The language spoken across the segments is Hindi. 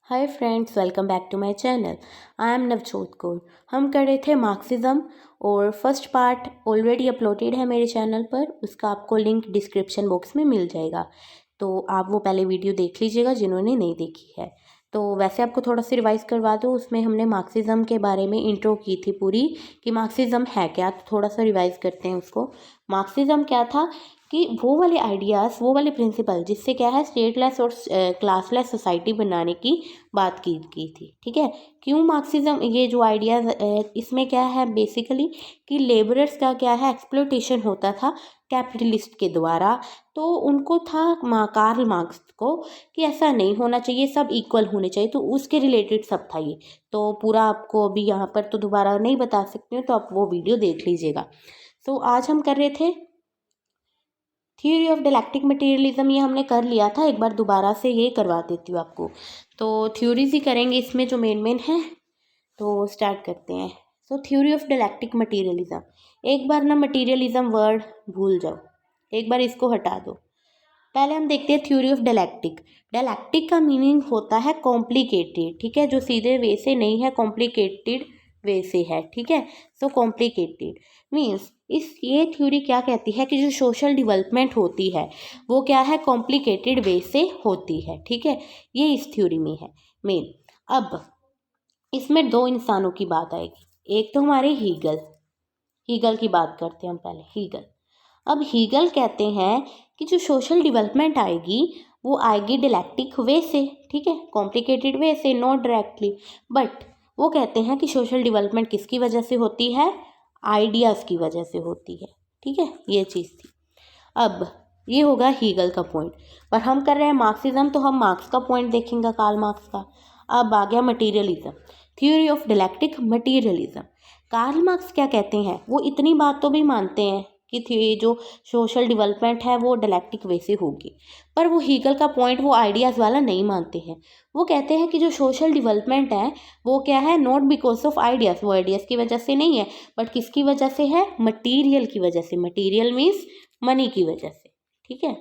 Hi friends, welcome back to my channel. I am Navjot Kaur. हम कर रहे थे मार्क्सिज्म और फर्स्ट पार्ट ऑलरेडी अपलोडेड है मेरे चैनल पर। उसका आपको लिंक डिस्क्रिप्शन बॉक्स में मिल जाएगा, तो आप वो पहले वीडियो देख लीजिएगा जिन्होंने नहीं देखी है। तो वैसे आपको थोड़ा सा रिवाइज करवा दूँ, उसमें हमने मार्क्सिज्म के बारे में इंट्रो की थी पूरी कि मार्क्सिज्म है क्या। तो थोड़ा सा रिवाइज करते हैं उसको। मार्क्सिज्म क्या था कि वो वाले आइडियाज़, वो वाले प्रिंसिपल जिससे क्या है स्टेटलेस और क्लासलेस सोसाइटी बनाने की बात की थी। ठीक है, क्यों मार्क्सिज्म, ये जो आइडियाज़ इसमें क्या है बेसिकली कि लेबरर्स का क्या है एक्सप्लोटेशन होता था कैपिटलिस्ट के द्वारा। तो उनको था कार्ल मार्क्स को कि ऐसा नहीं होना चाहिए, सब इक्वल होने चाहिए, तो उसके रिलेटेड सब था ये। तो पूरा आपको अभी यहाँ पर तो दोबारा नहीं बता सकती हूँ, तो आप वो वीडियो देख लीजिएगा। तो आज हम कर रहे थे थ्योरी ऑफ डायलैक्टिक मटेरियलिज्म। ये हमने कर लिया था, एक बार दोबारा से ये करवा देती हूँ आपको। तो थ्योरीज ही करेंगे इसमें जो मेन है। तो स्टार्ट करते हैं। सो थ्योरी ऑफ डायलैक्टिक मटेरियलिज्म। एक बार ना मटेरियलिज्म वर्ड भूल जाओ, एक बार इसको हटा दो। पहले हम देखते हैं थ्योरी ऑफ डायलैक्टिक। डायलैक्टिक का मीनिंग होता है कॉम्प्लिकेटेड। ठीक है, जो सीधे वे से नहीं है, कॉम्प्लिकेटेड वे से है। ठीक है, सो कॉम्प्लिकेटेड मीन्स ये थ्योरी क्या कहती है कि जो सोशल डेवलपमेंट होती है वो क्या है, कॉम्प्लिकेटेड वे से होती है। ठीक है, ये इस थ्योरी में है मेन। अब इसमें दो इंसानों की बात आएगी। एक तो हमारे हीगल की बात करते हैं हम पहले। हीगल, अब हीगल कहते हैं कि जो सोशल डेवलपमेंट आएगी वो आएगी डायलैक्टिक वे से। ठीक है, कॉम्प्लिकेटेड वे से, नॉट डायरेक्टली। बट वो कहते हैं कि सोशल डेवलपमेंट किसकी वजह से होती है, आइडियाज़ की वजह से होती है। ठीक है, ये चीज़ थी। अब ये होगा हीगल का पॉइंट, पर हम कर रहे हैं मार्क्सिज्म, तो हम मार्क्स का पॉइंट देखेंगे, कार्ल मार्क्स का। अब आ गया materialism, theory of dialectic materialism. Karl Marx क्या कहते हैं, वो इतनी बात तो भी मानते हैं कि जो सोशल डेवलपमेंट है वो डायलैक्टिक वे से होगी, पर वो हीगल का पॉइंट, वो आइडियाज़ वाला नहीं मानते हैं। वो कहते हैं कि जो सोशल डेवलपमेंट है वो क्या है, नॉट बिकॉज ऑफ आइडियाज़, वो आइडियाज़ की वजह से नहीं है, बट किसकी वजह से है, मटीरियल की वजह से। मटीरियल मीन्स मनी की वजह से। ठीक है,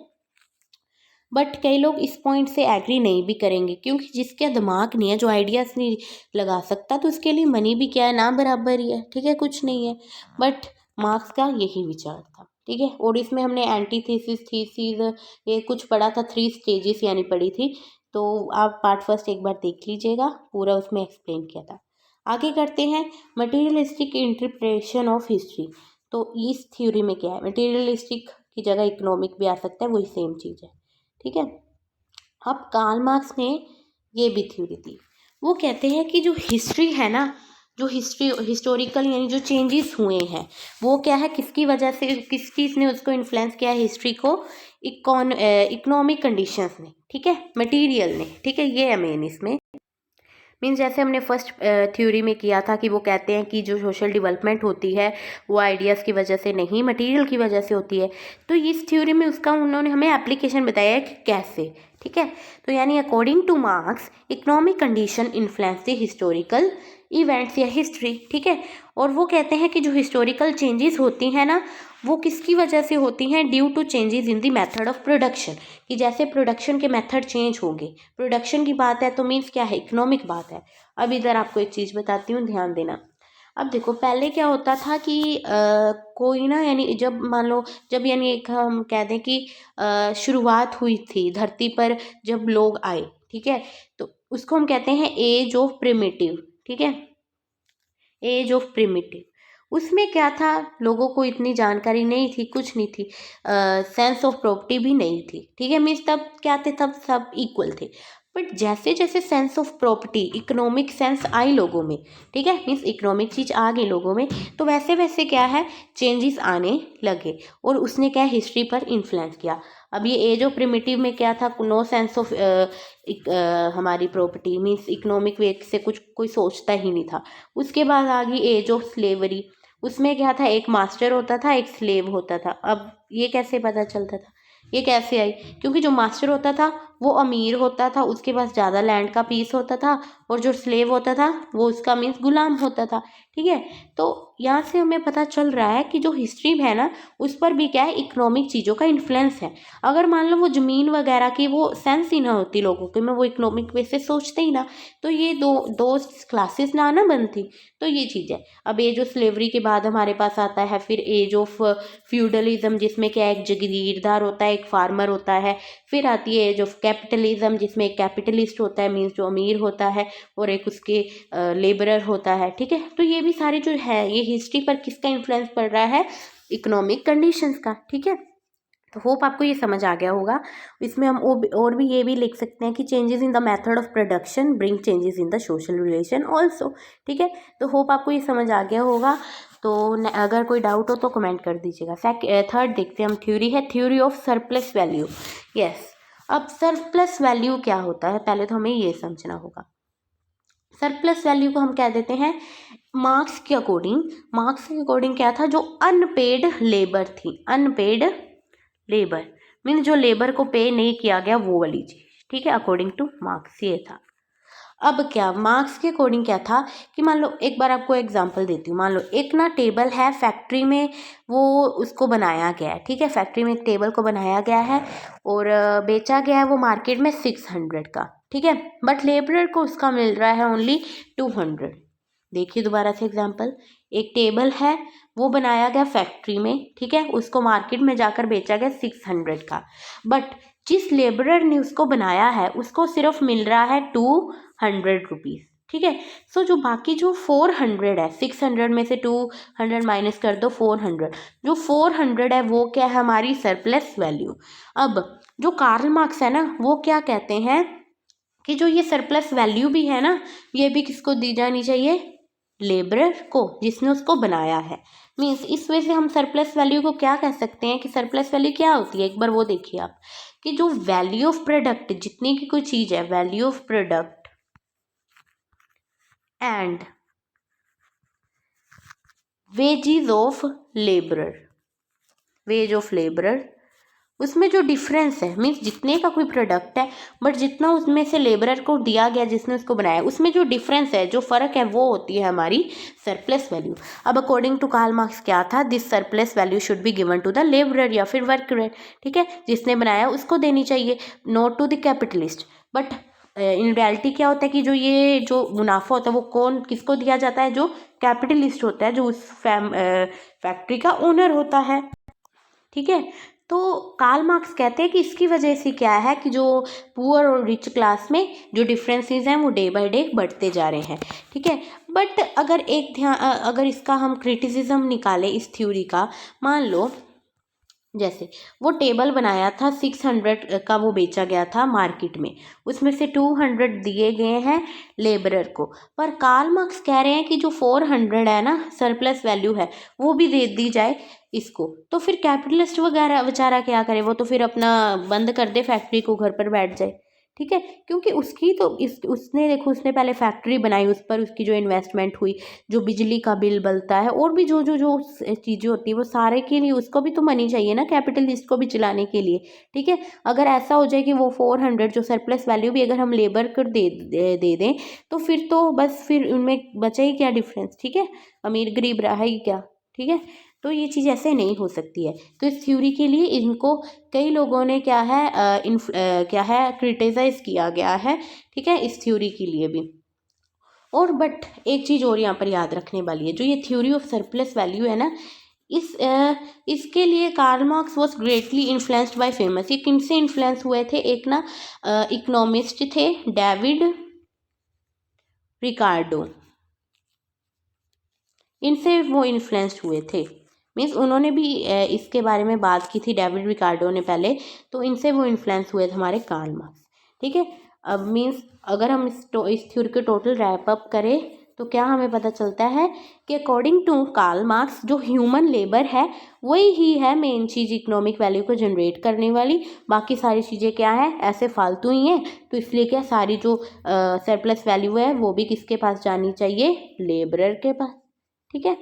बट कई लोग इस पॉइंट से एग्री नहीं भी करेंगे, क्योंकि जिसका दिमाग नहीं है, जो आइडियाज़ नहीं लगा सकता, तो उसके लिए मनी भी क्या है, ना बराबर ही है। ठीक है, कुछ नहीं है। बट मार्क्स का यही विचार था। ठीक है, और इसमें हमने एंटीथेसिस, थीसिस, ये कुछ पढ़ा था, 3 स्टेजेस यानी पढ़ी थी। तो आप पार्ट फर्स्ट एक बार देख लीजिएगा, पूरा उसमें एक्सप्लेन किया था। आगे करते हैं मटीरियलिस्टिक इंटरप्रिटेशन ऑफ हिस्ट्री। तो इस थ्योरी में क्या है, मटीरियलिस्टिक की जगह इकोनॉमिक भी आ सकता है, वही सेम चीज़ है। ठीक है, अब कार्ल मार्क्स ने ये भी थ्योरी दी। वो कहते हैं कि जो हिस्ट्री है ना, जो हिस्टोरिकल यानी जो चेंजेस हुए हैं वो क्या है, किसकी वजह से, किस चीज़ ने उसको इन्फ्लुएंस किया है हिस्ट्री को, इकोनॉमिक कंडीशंस ने। ठीक है, मटेरियल ने। ठीक है, ये है मेन इसमें। मीन्स जैसे हमने फर्स्ट थ्योरी में किया था कि वो कहते हैं कि जो सोशल डेवलपमेंट होती है वो आइडियाज़ की वजह से नहीं, मटेरियल की वजह से होती है। तो इस थ्योरी में उसका उन्होंने हमें एप्लीकेशन बताया है कि कैसे। ठीक है, तो यानी according two marks economic condition influence the historical events या हिस्ट्री। ठीक है, और वो कहते हैं कि जो हिस्टोरिकल चेंजेस होती हैं ना, वो किसकी वजह से होती हैं, due to changes in the method of production. कि जैसे प्रोडक्शन के मेथड चेंज हो गए, प्रोडक्शन की बात है तो मीन्स क्या है, इकोनॉमिक बात है। अब इधर आपको एक चीज़ बताती हूँ, ध्यान देना। अब देखो, पहले क्या होता था कि कोई ना, यानी जब मान लो, जब यानी एक हम कह दें कि शुरुआत हुई थी धरती पर, जब लोग आए, ठीक है, तो उसको हम कहते हैं एज ऑफ प्रिमिटिव। ठीक है, एज ऑफ प्रिमिटिव। उसमें क्या था, लोगों को इतनी जानकारी नहीं थी, कुछ नहीं थी, सेंस ऑफ प्रॉपर्टी भी नहीं थी। ठीक है, मीन्स तब क्या थे, तब सब इक्वल थे। बट जैसे जैसे sense of property, economic sense I लोगों में, ठीक है, मीन्स इकोनॉमिक चीज़ आ गई लोगों में, तो वैसे वैसे क्या है, चेंजेस आने लगे, और उसने क्या हिस्ट्री पर इन्फ्लुएंस किया। अब ये एज ऑफ प्रिमिटिव में क्या था, नो सेंस ऑफ हमारी प्रॉपर्टी, मीन्स इकोनॉमिक वे से कुछ कोई सोचता ही नहीं था। उसके बाद आ गई एज ऑफ स्लेवरी। उसमें क्या था, एक मास्टर होता था, एक स्लेव होता था। अब ये कैसे पता चलता था, ये कैसे आई, क्योंकि जो मास्टर होता था वो अमीर होता था, उसके पास ज़्यादा लैंड का पीस होता था, और जो स्लेव होता था वो उसका मीन्स गुलाम होता था। ठीक है, तो यहाँ से हमें पता चल रहा है कि जो हिस्ट्री है ना उस पर भी क्या है, इकोनॉमिक चीज़ों का इन्फ्लुएंस है। अगर मान लो वो ज़मीन वगैरह की वो सेंस ही ना होती लोगों के में, वो इकोनॉमिक वे से सोचते ही ना, तो ये दो क्लासेस ना बनती। तो ये चीज़ है। अब एज ऑफ स्लेवरी के बाद हमारे पास आता है फिर एज ऑफ फ्यूडलिज्म, जिसमें क्या एक जागीरदार होता है, एक फार्मर होता है। फिर आती है एज ऑफ कैपिटलिज्म, जिसमें एक कैपिटलिस्ट होता है मीन्स जो अमीर होता है, और एक उसके लेबरर होता है। ठीक है, तो ये भी सारे जो है ये हिस्ट्री पर किसका इन्फ्लुएंस पड़ रहा है, इकोनॉमिक कंडीशंस का। ठीक है, तो होप आपको ये समझ आ गया होगा। इसमें हम और भी ये भी लिख सकते हैं कि changes in the method of production bring changes in the social relation also. ठीक है, तो होप आपको ये समझ आ गया होगा। तो अगर कोई डाउट हो तो कमेंट कर दीजिएगा। थर्ड देखते हैं हम, थ्योरी है, theory of surplus value. Yes, अब सरप्लस वैल्यू क्या होता है, पहले तो हमें ये समझना होगा। सरप्लस वैल्यू को हम कह देते हैं मार्क्स के अकॉर्डिंग क्या था, जो अनपेड लेबर थी, अनपेड लेबर मीन्स जो लेबर को पे नहीं किया गया वो वाली चीज। ठीक है, अकॉर्डिंग टू मार्क्स ये था। अब क्या मार्क्स के अकॉर्डिंग क्या था कि मान लो एक बार आपको एग्जांपल देती हूँ। मान लो एक ना टेबल है फैक्ट्री में, वो उसको बनाया गया है। ठीक है, फैक्ट्री में एक टेबल को बनाया गया है और बेचा गया है वो मार्केट में 600 का। ठीक है, बट लेबरर को उसका मिल रहा है ओनली 200। देखिए दोबारा से एग्जांपल, एक टेबल है वो बनाया गया फैक्ट्री में। ठीक है, उसको मार्केट में जाकर बेचा गया 600 का, बट जिस लेबरर ने उसको बनाया है उसको सिर्फ मिल रहा है 200 रुपीज़। ठीक है, सो जो बाकी जो 400 है, 600 में से 200 माइनस कर दो 400, जो 400 है वो क्या है, हमारी सरप्लस वैल्यू। अब जो कार्ल मार्क्स है ना वो क्या कहते हैं कि जो ये सरप्लस वैल्यू भी है ना, ये भी किसको दी जानी चाहिए, लेबरर को, जिसने उसको बनाया है। मीन्स इस वजह से हम सरप्लस वैल्यू को क्या कह सकते हैं कि सरप्लस वैल्यू क्या होती है, एक बार वो देखिए आप, कि जो वैल्यू ऑफ प्रोडक्ट, जितनी की कोई चीज़ है, value of product and wages of labourer, ways of labourer, उसमें जो डिफरेंस है मीन्स जितने का कोई प्रोडक्ट है बट जितना उसमें से लेबरर को दिया गया जिसने उसको बनाया, उसमें जो डिफरेंस है, जो फ़र्क है, वो होती है हमारी सरप्लस वैल्यू। अब अकॉर्डिंग टू कार्ल मार्क्स क्या था, this surplus value should be given to the labourer या फिर वर्कर। ठीक है, जिसने बनाया उसको देनी चाहिए, not to the capitalist. But in reality क्या होता है कि जो मुनाफा होता है वो किसको दिया जाता है, जो कैपिटलिस्ट होता है, जो उस फैक्ट्री का ओनर होता है। ठीक है, तो कार्ल मार्क्स कहते हैं कि इसकी वजह से क्या है कि जो पुअर और रिच क्लास में जो डिफरेंसेस हैं वो डे बाय डे बढ़ते जा रहे हैं। ठीक है, बट अगर इसका हम क्रिटिसिज्म निकालें इस थ्योरी का, मान लो जैसे वो टेबल बनाया था 600 का, वो बेचा गया था मार्केट में, उसमें से 200 दिए गए हैं लेबरर को, पर कार्ल मार्क्स कह रहे हैं कि जो 400 है ना सरप्लस वैल्यू है वो भी दे दी जाए इसको। तो फिर कैपिटलिस्ट वगैरह बेचारा क्या करे, वो तो फिर अपना बंद कर दे फैक्ट्री को, घर पर बैठ जाए। ठीक है, क्योंकि उसकी तो उसने देखो, उसने पहले फैक्ट्री बनाई, उस पर उसकी जो इन्वेस्टमेंट हुई, जो बिजली का बिल बनता है और भी जो जो जो चीज़ें होती है, वो सारे के लिए उसको भी तो मनी चाहिए ना, कैपिटलिस्ट को भी चलाने के लिए। ठीक है, अगर ऐसा हो जाए कि वो 400 जो सरप्लस वैल्यू भी अगर हम लेबर को दे दें, तो फिर तो बस फिर उनमें बचा ही क्या डिफरेंस। ठीक है, अमीर गरीब रहा ही क्या। ठीक है, तो ये चीज़ ऐसे नहीं हो सकती है। तो इस थ्योरी के लिए इनको कई लोगों ने क्या है क्रिटिसाइज किया गया है। ठीक है, इस थ्योरी के लिए भी। और बट एक चीज़ और यहाँ पर याद रखने वाली है, जो ये थ्योरी ऑफ सरप्लस वैल्यू है ना, इसके लिए Karl Marx was greatly influenced by famous, ये किनसे इन्फ्लुएंस हुए थे, एक ना इकोनॉमिस्ट थे डेविड रिकार्डो, इनसे वो इन्फ्लुएंस्ड हुए थे। मीन्स उन्होंने भी इसके बारे में बात की थी, डेविड रिकार्डो ने पहले, तो इनसे वो इन्फ्लुएंस हुए थे हमारे कार्ल मार्क्स। ठीक है, अब मीन्स अगर हम इस थ्योरी के टोटल रैप अप करें तो क्या हमें पता चलता है कि अकॉर्डिंग टू कार्ल मार्क्स जो ह्यूमन लेबर है वही ही है मेन चीज़ इकोनॉमिक वैल्यू को जनरेट करने वाली, बाकी सारी चीज़ें क्या है, ऐसे फालतू ही हैं। तो इसलिए क्या सारी जो सरप्लस वैल्यू है वो भी किसके पास जानी चाहिए, लेबरर के पास। ठीक है,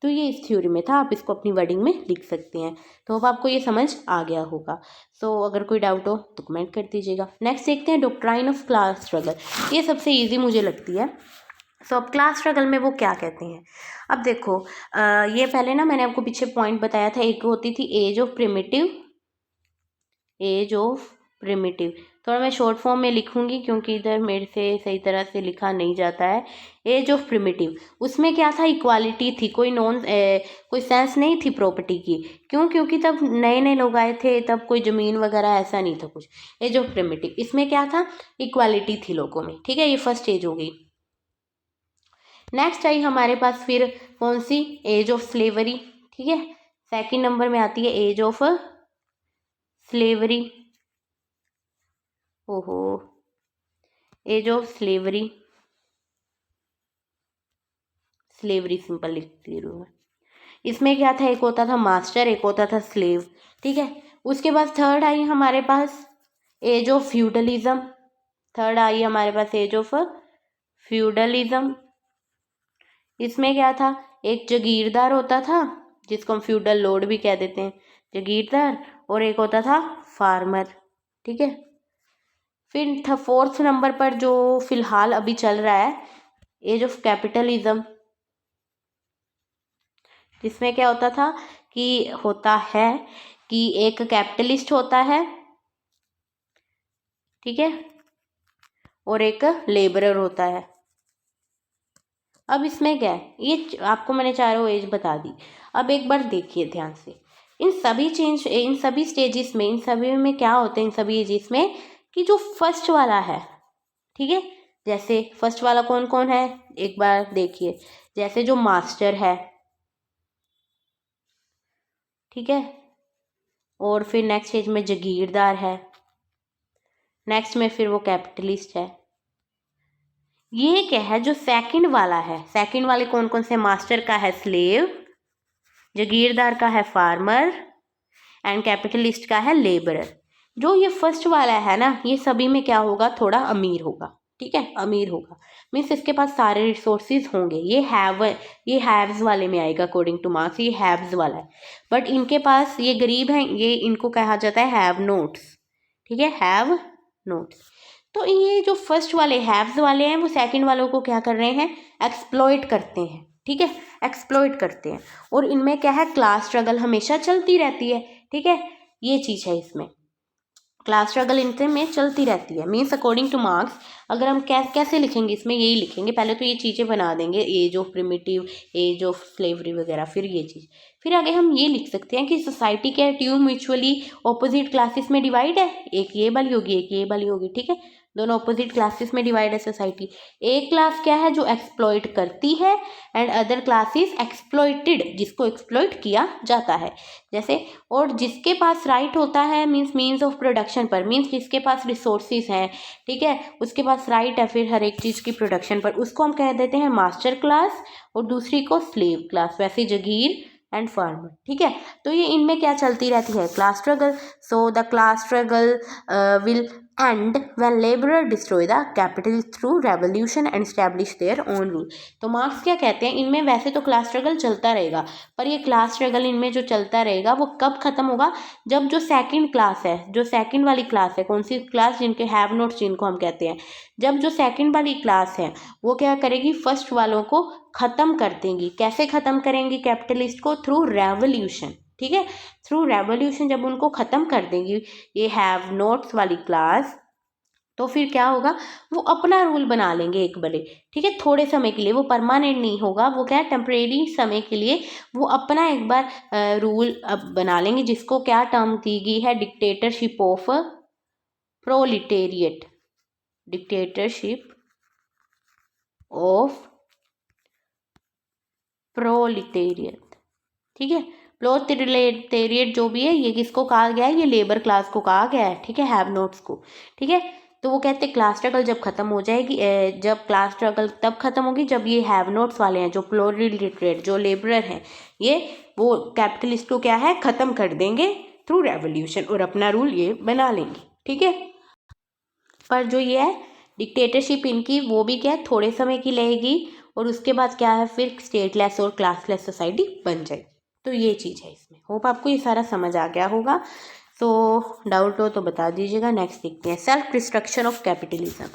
तो ये इस थ्योरी में था, आप इसको अपनी वर्डिंग में लिख सकते हैं। तो अब आपको ये समझ आ गया होगा। सो अगर कोई डाउट हो तो कमेंट कर दीजिएगा। नेक्स्ट देखते हैं डॉक्ट्राइन ऑफ क्लास स्ट्रगल। ये सबसे ईजी मुझे लगती है। सो अब क्लास स्ट्रगल में वो क्या कहते हैं। अब देखो ये पहले ना मैंने आपको पीछे पॉइंट बताया था, एक होती थी एज ऑफ प्रिमिटिव। थोड़ा मैं शॉर्ट फॉर्म में लिखूंगी क्योंकि इधर मेरे से सही तरह से लिखा नहीं जाता है। एज ऑफ प्रिमिटिव, उसमें क्या था, इक्वालिटी थी, कोई सेंस नहीं थी प्रॉपर्टी की। क्यों? क्योंकि तब नए नए लोग आए थे, तब कोई ज़मीन वगैरह ऐसा नहीं था कुछ। एज ऑफ प्रिमिटिव, इसमें क्या था, इक्वालिटी थी लोगों में। ठीक है, ये फर्स्ट एज हो गई। नेक्स्ट आई हमारे पास फिर कौन सी, एज ऑफ स्लेवरी। ठीक है, सेकंड नंबर में आती है एज ऑफ स्लेवरी। ओहो, एज ऑफ स्लेवरी सिंपल लिखती हूँ मैं। इसमें क्या था, एक होता था मास्टर, एक होता था स्लेव। ठीक है, उसके बाद थर्ड आई हमारे पास age of feudalism. Age of feudalism. इसमें क्या था, एक जागीरदार होता था जिसको हम फ्यूडल लॉर्ड भी कह देते हैं, जागीरदार, और एक होता था फार्मर। ठीक है, फिर फोर्थ नंबर पर जो फिलहाल अभी चल रहा है, एज ऑफ कैपिटलिज्म, जिसमें क्या होता है कि एक कैपिटलिस्ट होता है, ठीक है, और एक लेबरर होता है। अब इसमें क्या है, ये आपको मैंने चारों एज बता दी। अब एक बार देखिए ध्यान से, इन सभी स्टेजेस में, इन सभी में क्या होते हैं, इन सभी एजेस में, कि जो फर्स्ट वाला है, ठीक है, जैसे फर्स्ट वाला कौन कौन है, एक बार देखिए, जैसे जो मास्टर है, ठीक है, और फिर नेक्स्ट स्टेज में जागीरदार है, नेक्स्ट में फिर वो कैपिटलिस्ट है। ये क्या है, जो सेकंड वाला है, सेकंड वाले कौन कौन से, मास्टर का है स्लेव, जागीरदार का है फार्मर, एंड कैपिटलिस्ट का है लेबरर। जो ये फर्स्ट वाला है ना, ये सभी में क्या होगा, थोड़ा अमीर होगा। ठीक है, अमीर होगा मीन्स इसके पास सारे रिसोर्सेज होंगे। ये हैव्स वाले में आएगा अकॉर्डिंग टू मार्क्स, ये हैव्स वाला है। बट इनके पास, ये गरीब हैं, ये इनको कहा जाता है हैव नोट्स। ठीक है, हैव नोट्स। तो ये जो फर्स्ट वाले हैव्स वाले हैं, वो सेकंड वालों को क्या कर रहे हैं, एक्सप्लॉइट करते हैं। ठीक है, एक्सप्लॉइट करते हैं, और इनमें क्या है, क्लास स्ट्रगल हमेशा चलती रहती है। ठीक है, ये चीज़ है, इसमें क्लास स्ट्रगल इनसे में चलती रहती है। मीन्स अकॉर्डिंग टू मार्क्स, अगर हम कैसे लिखेंगे, इसमें यही लिखेंगे, पहले तो ये चीज़ें बना देंगे, age of primitive, age of slavery वगैरह, फिर ये चीज़, फिर आगे हम ये लिख सकते हैं कि सोसाइटी के ट्यू म्यूचुअली ऑपोजिट क्लासेस में डिवाइड है, एक ये वाली होगी, एक ये वाली होगी। ठीक है, दोनों ऑपोजिट क्लासेस में डिवाइड है सोसाइटी। एक क्लास क्या है, जो एक्सप्लॉइट करती है, and other class is exploited, जिसको एक्सप्लॉइट किया जाता है। जैसे, और जिसके पास राइट होता है मीन्स ऑफ प्रोडक्शन पर, मीन्स जिसके पास रिसोर्सेज हैं, ठीक है, उसके पास राइट है फिर हर एक चीज़ की प्रोडक्शन पर, उसको हम कह देते हैं मास्टर क्लास, और दूसरी को स्लेव क्लास। वैसे जागीर एंड फार्मर। ठीक है, तो ये इनमें क्या चलती रहती है, class struggle. So the class struggle will and when laborer destroy the capital through revolution and establish their own rule। तो मार्क्स क्या कहते हैं, इनमें वैसे तो क्लास स्ट्रगल चलता रहेगा, पर ये क्लास स्ट्रगल इनमें जो चलता रहेगा वो कब खत्म होगा, जब जो सेकंड क्लास है, जो सेकंड वाली क्लास है, कौन सी क्लास, जिनके हैव नोट्स जिनको हम कहते हैं, जब जो सेकंड वाली क्लास है वो क्या करेगी, फर्स्ट वालों को ख़त्म कर देंगी। कैसे ख़त्म करेंगी कैपिटलिस्ट को, थ्रू रेवोल्यूशन। ठीक है, थ्रू रेवोल्यूशन जब उनको ख़त्म कर देंगी ये हैव नोट्स वाली क्लास, तो फिर क्या होगा, वो अपना रूल बना लेंगे एक बड़े। ठीक है, थोड़े समय के लिए, वो परमानेंट नहीं होगा, वो क्या है, टेम्परेरी समय के लिए वो अपना एक बार रूल अब बना लेंगे, जिसको क्या टर्म दी गई है, dictatorship of proletariat, dictatorship of proletariat. ठीक है, प्रोलिटेरिएट जो भी है, ये किसको कहा गया है, ये लेबर क्लास को कहा गया है। ठीक है, हैव नोट्स को। ठीक है, तो वो कहते हैं क्लास स्ट्रगल जब खत्म हो जाएगी, जब क्लास स्ट्रगल तब खत्म होगी जब ये हैव नोट्स वाले हैं, जो प्रोलिटेरिएट, जो लेबरर हैं, ये वो कैपिटलिस्ट को क्या है, ख़त्म कर देंगे थ्रू रेवोल्यूशन, और अपना रूल ये बना लेंगे। ठीक है, पर जो ये है डिक्टेटरशिप इनकी, वो भी क्या है, थोड़े समय की रहेगी, और उसके बाद क्या है, फिर स्टेटलेस और क्लासलेस सोसाइटी बन जाएगी। तो ये चीज़ है इसमें। होप आपको ये सारा समझ आ गया होगा। तो डाउट हो तो बता दीजिएगा। नेक्स्ट देखते हैं, self destruction of capitalism.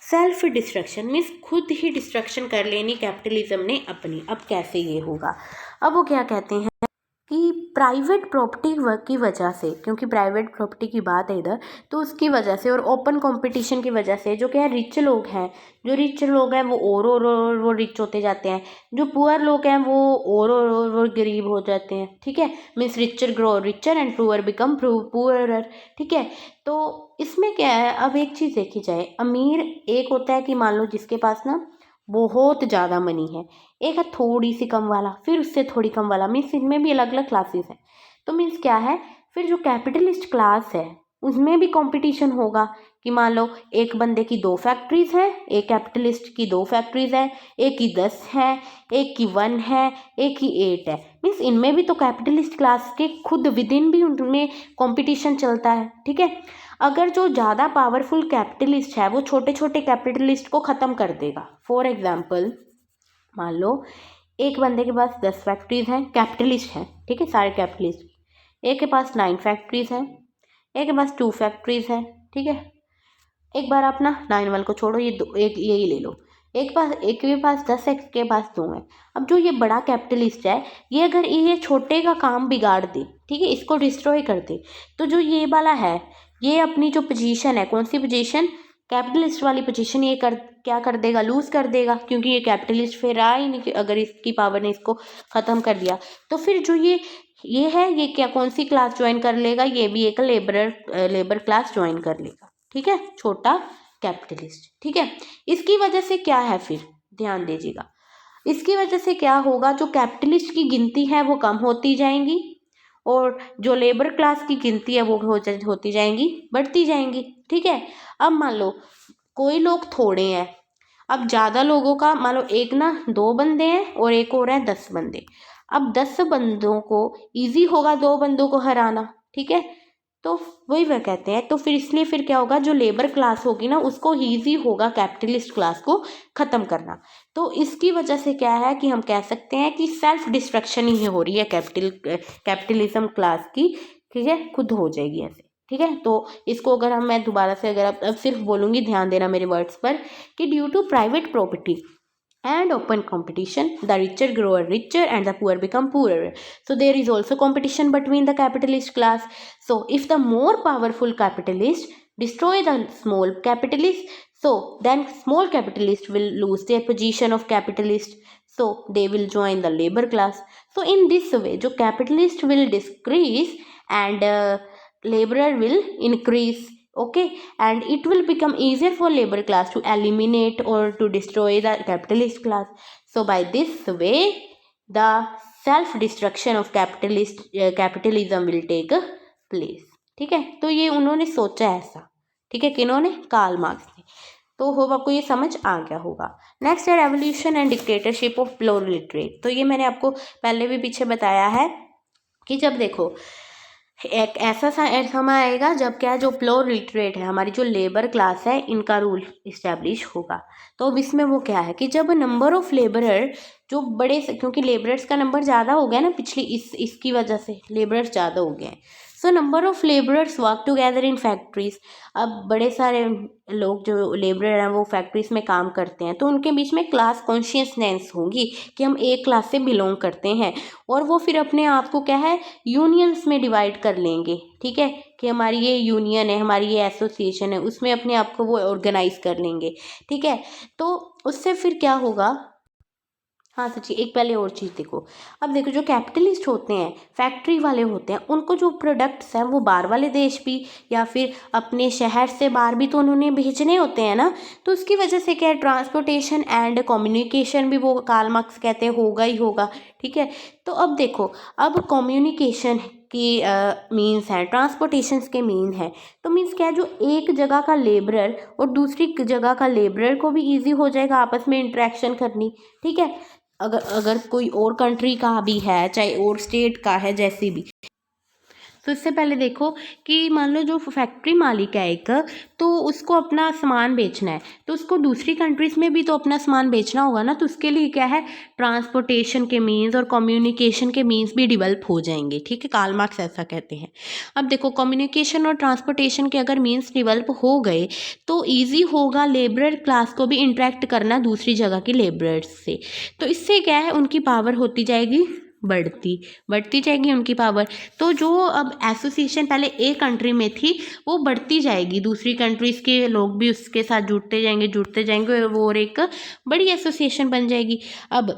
Self destruction means खुद ही डिस्ट्रक्शन कर लेनी कैपिटलिज्म ने अपनी। अब कैसे ये होगा, अब वो क्या कहते हैं कि प्राइवेट प्रॉपर्टी की वजह से, क्योंकि प्राइवेट प्रॉपर्टी की बात है इधर, तो उसकी वजह से और ओपन कंपटीशन की वजह से जो क्या है, रिच लोग हैं, जो रिच लोग हैं वो और वो रिच होते जाते हैं, जो पुअर लोग हैं वो और गरीब हो जाते हैं। ठीक है, means richer grow richer and poor become poorer. ठीक है, तो इसमें क्या है, अब एक चीज़ देखी जाए, अमीर एक होता है कि मान लो जिसके पास ना बहुत ज़्यादा मनी है, एक है थोड़ी सी कम वाला, फिर उससे थोड़ी कम वाला, मीन्स इनमें भी अलग अलग क्लासेस हैं। तो मीन्स क्या है, फिर जो कैपिटलिस्ट क्लास है उसमें भी कंपटीशन होगा कि मान लो एक बंदे की 2 फैक्ट्रीज हैं, एक कैपिटलिस्ट की 2 फैक्ट्रीज हैं, एक की 10 है, एक की 1 है, एक की 8 है। मीन्स इनमें भी तो कैपिटलिस्ट क्लास के खुद विद इन भी उनमें कंपटीशन चलता है। ठीक है, अगर जो ज़्यादा पावरफुल कैपिटलिस्ट है वो छोटे छोटे कैपिटलिस्ट को ख़त्म कर देगा। फॉर एग्जाम्पल, मान लो एक बंदे के पास 10 फैक्ट्रीज हैं, कैपिटलिस्ट हैं, ठीक है, सारे कैपिटलिस्ट। एक के पास 9 फैक्ट्रीज हैं, एक के पास 2 फैक्ट्रीज हैं। ठीक है, एक बार अपना 9 वाले को छोड़ो, ये एक यही ले लो, एक के पास 10 है, एक के पास 2 है। अब जो ये बड़ा कैपिटलिस्ट है, ये अगर ये छोटे का काम बिगाड़ दे, ठीक है, इसको डिस्ट्रॉय कर दे, तो जो ये वाला है, ये अपनी जो पोजीशन है, कौन सी पोजीशन, कैपिटलिस्ट वाली पोजीशन, ये क्या कर देगा, लूज कर देगा, क्योंकि ये कैपिटलिस्ट फिर रहा ही नहीं। अगर इसकी पावर ने इसको ख़त्म कर दिया, तो फिर जो ये है, ये क्या कौन सी क्लास ज्वाइन कर लेगा, ये भी एक लेबर क्लास ज्वाइन कर लेगा। ठीक है, छोटा कैपिटलिस्ट। ठीक है, इसकी वजह से क्या है, फिर ध्यान दीजिएगा, इसकी वजह से क्या होगा, जो कैपिटलिस्ट की गिनती है वो कम होती जाएंगी और जो लेबर क्लास की गिनती है वो होती जाएंगी, बढ़ती जाएंगी। ठीक है, अब मान लो कोई लोग थोड़े हैं, अब ज़्यादा लोगों का, मान लो एक ना 2 बंदे हैं और एक और है 10 बंदे। अब 10 बंदों को ईजी होगा 2 बंदों को हराना। ठीक है, तो वही वह कहते हैं, तो फिर इसलिए फिर क्या होगा, जो लेबर क्लास होगी ना उसको ईजी होगा कैपिटलिस्ट क्लास को ख़त्म करना। तो इसकी वजह से क्या है कि हम कह सकते हैं कि सेल्फ डिस्ट्रक्शन ही हो रही है कैपिटलिज्म क्लास की। ठीक है, खुद हो जाएगी ऐसे। ठीक है, तो इसको अगर मैं दोबारा से अगर अब सिर्फ बोलूँगी, ध्यान देना मेरे वर्ड्स पर, कि due to private property and open competition, the richer grow richer and the poor become poorer. So there is also competition between the capitalist class. So if the more powerful capitalists destroy the small capitalists, so then small capitalists will lose their position of capitalist, so they will join the labor class. So in this way जो capitalist will decrease and laborer will increase. Okay, and it will become easier for labor class to eliminate or to destroy the capitalist class. So by this way the self destruction of capitalism will take place. ठीक है, तो ये उन्होंने सोचा ऐसा। ठीक है, किन्होंने, कार्ल मार्क्स ने। तो होप आपको ये समझ आ गया होगा। नेक्स्ट है रेवोल्यूशन एंड डिक्टेटरशिप ऑफ प्रोलेटरिएट। तो ये मैंने आपको पहले भी पीछे बताया है कि जब देखो एक ऐसा समय आएगा जब क्या, जो प्रोलेटरिएट है, हमारी जो लेबर क्लास है, इनका रूल इस्टेब्लिश होगा। तो अब इसमें वो क्या है कि जब नंबर ऑफ लेबरर जो बड़े, क्योंकि लेबरर्स का नंबर ज़्यादा हो गया ना, पिछली इसकी वजह से लेबरर्स ज़्यादा हो गए हैं। So number of labourers work together in factories. अब बड़े सारे लोग जो लेबरर हैं वो फैक्ट्रीज में काम करते हैं, तो उनके बीच में क्लास कॉन्शियसनेस होगी कि हम एक क्लास से बिलोंग करते हैं, और वो फिर अपने आप को क्या है, यूनियंस में डिवाइड कर लेंगे। ठीक है, कि हमारी ये यूनियन है, हमारी ये एसोसिएशन है, उसमें अपने आप को वो ऑर्गेनाइज कर लेंगे। ठीक है, तो उससे फिर क्या होगा, हाँ सच्ची, एक पहले और चीज़ देखो। अब देखो, जो कैपिटलिस्ट होते हैं, फैक्ट्री वाले होते हैं, उनको जो प्रोडक्ट्स हैं वो बाहर वाले देश भी या फिर अपने शहर से बाहर भी तो उन्होंने भेजने होते हैं ना। तो उसकी वजह से क्या है, ट्रांसपोर्टेशन एंड कम्युनिकेशन भी, वो कार्ल मार्क्स कहते हैं, होगा ही होगा। ठीक है, तो अब देखो, अब कम्युनिकेशन की मीन्स हैं, ट्रांसपोर्टेशंस के मीन है, तो मीन्स क्या है, जो एक जगह का लेबरर और दूसरी जगह का लेबरर को भी ईजी हो जाएगा आपस में इंटरेक्शन करनी। ठीक है, अगर कोई और कंट्री का भी है, चाहे और स्टेट का है, जैसे भी, तो इससे पहले देखो कि मान लो जो फैक्ट्री मालिक है एक, तो उसको अपना सामान बेचना है, तो उसको दूसरी कंट्रीज़ में भी तो अपना सामान बेचना होगा ना, तो उसके लिए क्या है, ट्रांसपोर्टेशन के मीन्स और कम्युनिकेशन के मीन्स भी डेवलप हो जाएंगे। ठीक है, कार्ल मार्क्स ऐसा कहते हैं। अब देखो कम्युनिकेशन और ट्रांसपोर्टेशन के अगर मीन्स डेवलप हो गए तो ईजी होगा लेबरर क्लास को भी इंटरेक्ट करना दूसरी जगह के लेबरर्स से। तो इससे क्या है, उनकी पावर होती जाएगी बढ़ती जाएगी उनकी पावर। तो जो अब एसोसिएशन पहले एक कंट्री में थी वो बढ़ती जाएगी, दूसरी कंट्रीज़ के लोग भी उसके साथ जुड़ते जाएंगे और वो और एक बड़ी एसोसिएशन बन जाएगी। अब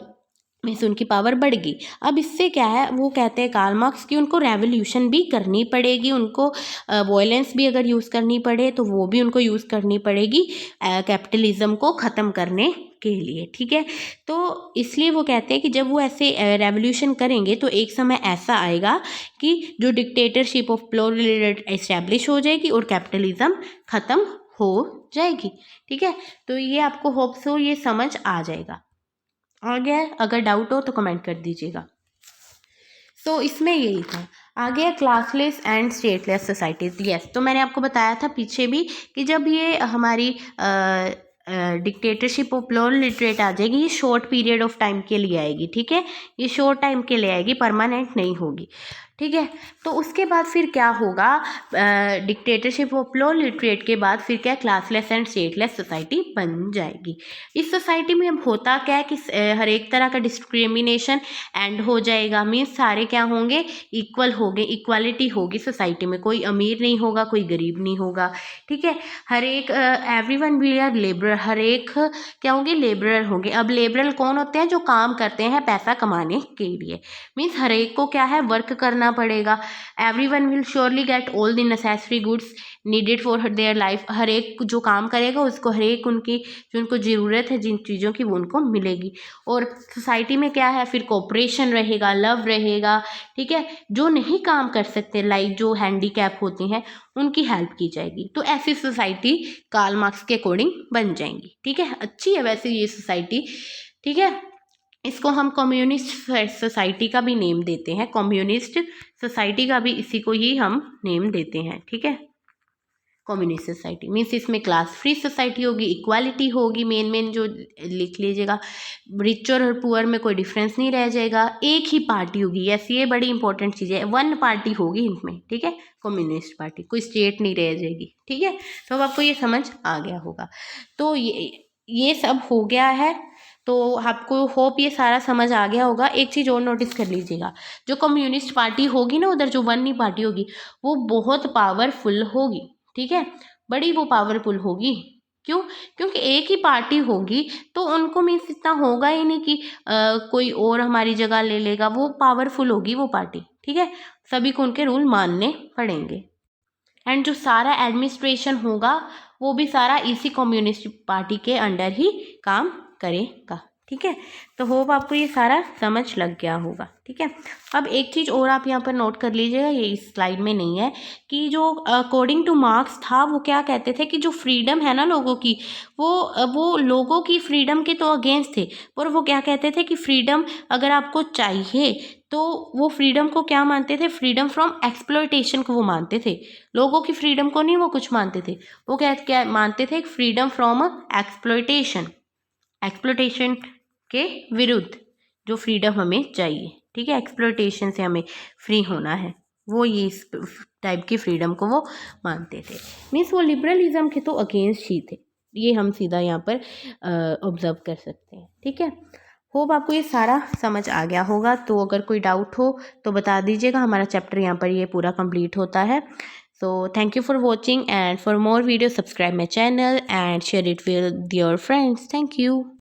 मीन्स उनकी पावर बढ़ गई। अब इससे क्या है, वो कहते हैं कार्ल मार्क्स कि उनको रेवोल्यूशन भी करनी पड़ेगी, उनको वॉयलेंस भी अगर यूज़ करनी पड़े तो वो भी उनको यूज़ करनी पड़ेगी कैपिटलिज्म को ख़त्म करने के लिए। ठीक है, तो इसलिए वो कहते हैं कि जब वो ऐसे रेवोल्यूशन करेंगे तो एक समय ऐसा आएगा कि जो डिक्टेटरशिप ऑफ प्रोलेटारिएट एस्टैब्लिश हो जाएगी और कैपिटलिज्म ख़त्म हो जाएगी। ठीक है, तो ये आपको होप सो ये समझ आ जाएगा। आ गया है? अगर डाउट हो तो कमेंट कर दीजिएगा। तो इसमें यही था। आ गया classless and stateless societies. Yes, तो मैंने आपको बताया था पीछे भी कि जब ये हमारी डिक्टेटरशिप ऑफ प्रोलेटारिएट आ जाएगी, ये शॉर्ट पीरियड ऑफ टाइम के लिए आएगी। ठीक है, ये शॉर्ट टाइम के लिए आएगी, परमानेंट नहीं होगी। ठीक है, तो उसके बाद फिर क्या होगा, डिक्टेटरशिप ऑफ प्रोलेटारिएट के बाद फिर क्या, क्लासलेस एंड स्टेटलेस सोसाइटी बन जाएगी। इस सोसाइटी में अब होता क्या है कि हर एक तरह का डिस्क्रिमिनेशन एंड हो जाएगा। मीन्स सारे क्या होंगे, इक्वल होंगे, इक्वालिटी होगी सोसाइटी में, कोई अमीर नहीं होगा, कोई गरीब नहीं होगा। ठीक है, हर एक एवरीवन वी आर लेबरर, हर एक क्या होंगे, लेबरर होंगे। अब लेबरर कौन होते हैं, जो काम करते हैं पैसा कमाने के लिए। मीन्स हर एक को क्या है, वर्क करना पड़ेगा। Everyone will surely get all the necessary goods needed for their life. हर एक जो काम करेगा उसको हर एक उनकी जो उनको ज़रूरत है जिन चीज़ों की वो उनको मिलेगी। और सोसाइटी में क्या है, फिर कोऑपरेशन रहेगा, लव रहेगा। ठीक है, जो नहीं काम कर सकते लाइक जो हैंडीकैप होते हैं उनकी हेल्प की जाएगी। तो ऐसी सोसाइटी कार्ल मार्क्स के अकॉर्डिंग बन जाएंगी। ठीक है, अच्छी है वैसे ये सोसाइटी। ठीक है, इसको हम कम्युनिस्ट सोसाइटी का भी नेम देते हैं, कम्युनिस्ट सोसाइटी का भी इसी को ही हम नेम देते हैं। ठीक है, कम्युनिस्ट सोसाइटी मीन्स इसमें क्लास फ्री सोसाइटी होगी, इक्वालिटी होगी, मेन जो लिख लीजिएगा। रिच और पुअर में कोई डिफरेंस नहीं रह जाएगा, एक ही पार्टी होगी। यस, ये बड़ी इंपॉर्टेंट चीज़ है, वन पार्टी होगी इनमें। ठीक है, कम्युनिस्ट पार्टी, कोई स्टेट नहीं रह जाएगी। ठीक है, तो अब आपको ये समझ आ गया होगा। तो ये सब हो गया है, तो आपको होप ये सारा समझ आ गया होगा। एक चीज़ और नोटिस कर लीजिएगा, जो कम्युनिस्ट पार्टी होगी ना उधर, जो वन पार्टी होगी वो बहुत पावरफुल होगी। ठीक है, बड़ी वो पावरफुल होगी। क्यों? क्योंकि एक ही पार्टी होगी तो उनको मीन्स इतना होगा ही नहीं कि कोई और हमारी जगह ले लेगा। वो पावरफुल होगी वो पार्टी। ठीक है, सभी को उनके रूल मानने पड़ेंगे। एंड जो सारा एडमिनिस्ट्रेशन होगा वो भी सारा इसी कम्युनिस्ट पार्टी के अंडर ही काम करेगा। ठीक है, तो होप आपको ये सारा समझ लग गया होगा। ठीक है, अब एक चीज़ और आप यहाँ पर नोट कर लीजिएगा, ये इस स्लाइड में नहीं है, कि जो अकॉर्डिंग टू मार्क्स था वो क्या कहते थे कि जो फ्रीडम है ना लोगों की, वो लोगों की फ्रीडम के तो अगेंस्ट थे। पर वो क्या कहते थे कि फ्रीडम अगर आपको चाहिए तो वो फ्रीडम को क्या मानते थे, फ्रीडम फ्रॉम एक्सप्लॉयटेशन को वो मानते थे। लोगों की फ्रीडम को नहीं वो कुछ मानते थे, वो क्या मानते थे, फ्रीडम फ्रॉम एक्सप्लॉयटेशन, एक्सप्लॉयटेशन के विरुद्ध जो फ्रीडम हमें चाहिए। ठीक है, एक्सप्लॉयटेशन से हमें फ्री होना है, वो ये इस टाइप की फ्रीडम को वो मानते थे। मीन्स वो लिबरलिज्म के तो अगेंस्ट ही थे, ये हम सीधा यहाँ पर ऑब्जर्व कर सकते हैं। ठीक है, होप आपको ये सारा समझ आ गया होगा। तो अगर कोई डाउट हो तो बता दीजिएगा, हमारा चैप्टर यहाँ पर ये पूरा कंप्लीट होता है। So thank you for watching, and for more videos subscribe my channel and share it with your friends. Thank you.